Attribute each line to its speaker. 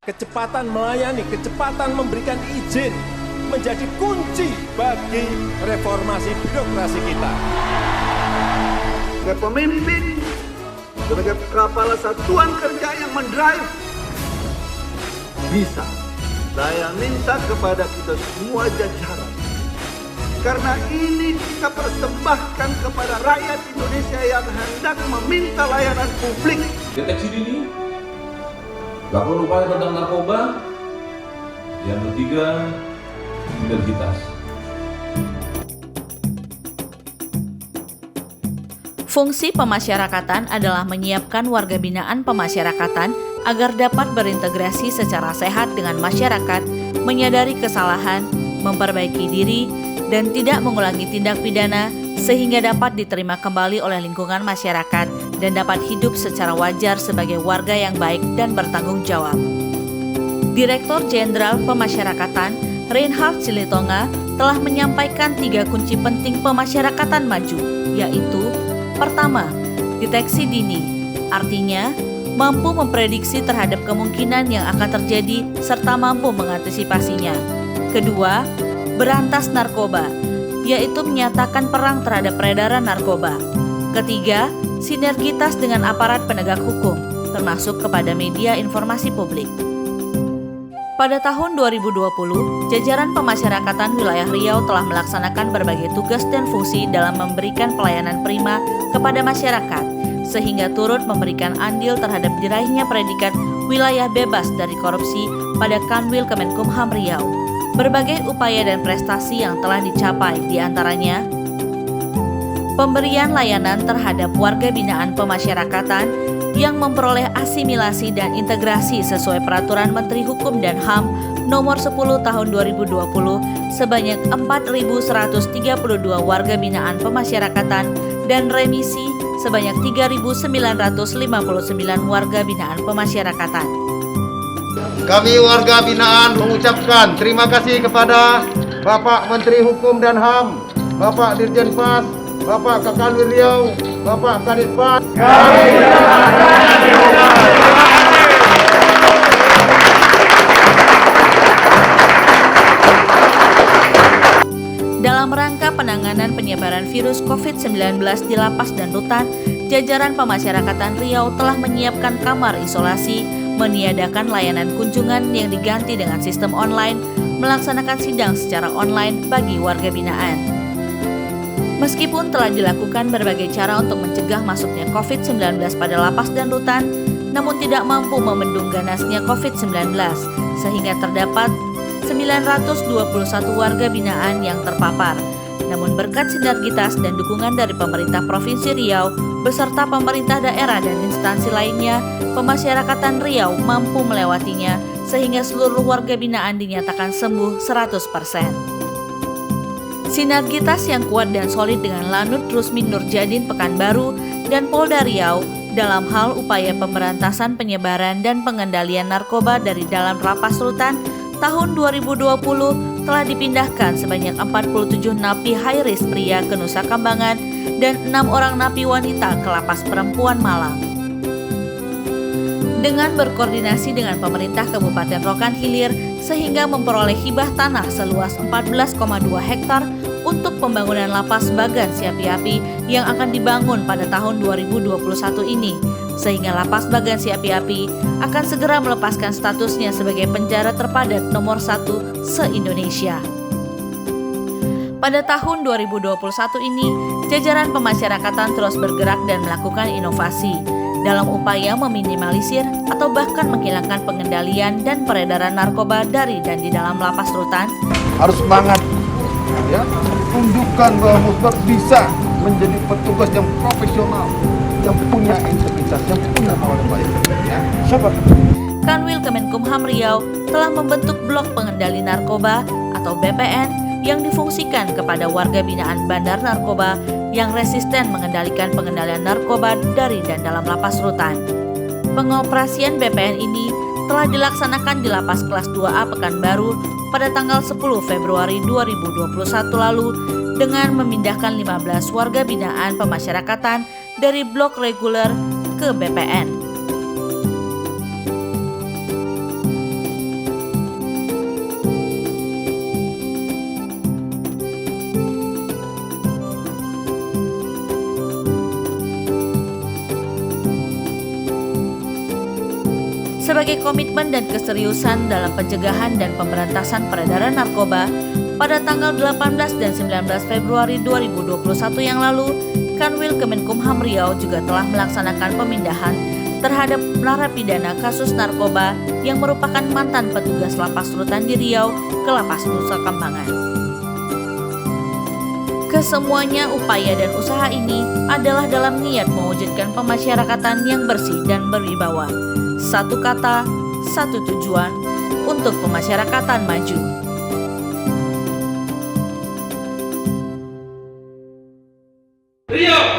Speaker 1: Kecepatan melayani, kecepatan memberikan izin menjadi kunci bagi reformasi birokrasi kita.
Speaker 2: Sebagai pemimpin, sebagai kepala satuan kerja yang mendrive, bisa. Saya minta kepada kita semua jajaran. Karena ini kita persembahkan kepada rakyat Indonesia yang hendak meminta layanan publik.
Speaker 3: Deteksi dini, lakukan upaya tentang narkoba. Yang ketiga, sinergitas.
Speaker 4: Fungsi pemasyarakatan adalah menyiapkan warga binaan pemasyarakatan agar dapat berintegrasi secara sehat dengan masyarakat, menyadari kesalahan, memperbaiki diri, dan tidak mengulangi tindak pidana sehingga dapat diterima kembali oleh lingkungan masyarakat dan dapat hidup secara wajar sebagai warga yang baik dan bertanggung jawab. Direktur Jenderal Pemasyarakatan Reinhard Silitonga telah menyampaikan 3 kunci penting pemasyarakatan maju, yaitu: pertama, deteksi dini, artinya mampu memprediksi terhadap kemungkinan yang akan terjadi serta mampu mengantisipasinya. Kedua, berantas narkoba, yaitu menyatakan perang terhadap peredaran narkoba. Ketiga, sinergitas dengan aparat penegak hukum, termasuk kepada media informasi publik. Pada tahun 2020, jajaran pemasyarakatan wilayah Riau telah melaksanakan berbagai tugas dan fungsi dalam memberikan pelayanan prima kepada masyarakat, sehingga turut memberikan andil terhadap diraihnya predikat wilayah bebas dari korupsi pada Kanwil Kemenkumham Riau. Berbagai upaya dan prestasi yang telah dicapai diantaranya: pemberian layanan terhadap warga binaan pemasyarakatan yang memperoleh asimilasi dan integrasi sesuai Peraturan Menteri Hukum dan HAM Nomor 10 Tahun 2020 sebanyak 4.132 warga binaan pemasyarakatan dan remisi sebanyak 3.959 warga binaan pemasyarakatan.
Speaker 5: Kami warga binaan mengucapkan terima kasih kepada Bapak Menteri Hukum dan HAM, Bapak Dirjen Pas, Bapak Kakanwil Riau, Bapak Kadit Pas.
Speaker 4: Dalam rangka penanganan penyebaran virus COVID-19 di lapas dan rutan, jajaran pemasyarakatan Riau telah menyiapkan kamar isolasi, meniadakan layanan kunjungan yang diganti dengan sistem online, melaksanakan sidang secara online bagi warga binaan. Meskipun telah dilakukan berbagai cara untuk mencegah masuknya COVID-19 pada lapas dan rutan, namun tidak mampu membendung ganasnya COVID-19, sehingga terdapat 921 warga binaan yang terpapar. Namun berkat sinergitas dan dukungan dari pemerintah Provinsi Riau beserta pemerintah daerah dan instansi lainnya, pemasyarakatan Riau mampu melewatinya sehingga seluruh warga binaan dinyatakan sembuh 100%. Sinergitas yang kuat dan solid dengan Lanut Rusmin Nurjadin Pekanbaru dan Polda Riau dalam hal upaya pemberantasan penyebaran dan pengendalian narkoba dari dalam lapas rutan tahun 2020 telah dipindahkan sebanyak 47 napi high risk pria ke Nusa Kambangan dan 6 orang napi wanita ke lapas perempuan Malang. Dengan berkoordinasi dengan pemerintah Kabupaten Rokan Hilir sehingga memperoleh hibah tanah seluas 14,2 hektar untuk pembangunan lapas Bagan Siapi-Api yang akan dibangun pada tahun 2021 ini, sehingga lapas Bagan Siapi-Api akan segera melepaskan statusnya sebagai penjara terpadat nomor 1 se-Indonesia. Pada tahun 2021 ini, jajaran pemasyarakatan terus bergerak dan melakukan inovasi dalam upaya meminimalisir atau bahkan menghilangkan pengendalian dan peredaran narkoba dari dan di dalam lapas rutan.
Speaker 5: Harus semangat, ya, tunjukkan bahwa Musbat bisa menjadi petugas yang profesional, yang punya integritas, yang punya hal yang baik. Ya, sabar.
Speaker 4: Kanwil Kemenkumham Riau telah membentuk Blok Pengendali Narkoba atau BPN yang difungsikan kepada warga binaan bandar narkoba yang resisten mengendalikan pengendalian narkoba dari dan dalam lapas rutan. Pengoperasian BPN ini telah dilaksanakan di Lapas Kelas 2A Pekanbaru pada tanggal 10 Februari 2021 lalu dengan memindahkan 15 warga binaan pemasyarakatan dari blok reguler ke BPN. sebagai komitmen dan keseriusan dalam pencegahan dan pemberantasan peredaran narkoba, pada tanggal 18 dan 19 Februari 2021 yang lalu, Kanwil Kemenkumham Riau juga telah melaksanakan pemindahan terhadap narapidana kasus narkoba yang merupakan mantan petugas Lapas Rutan di Riau ke Lapas Nusa Kambangan. Kesemuanya upaya dan usaha ini adalah dalam niat mewujudkan pemasyarakatan yang bersih dan berwibawa. Satu kata, satu tujuan untuk pemasyarakatan maju.
Speaker 6: Riau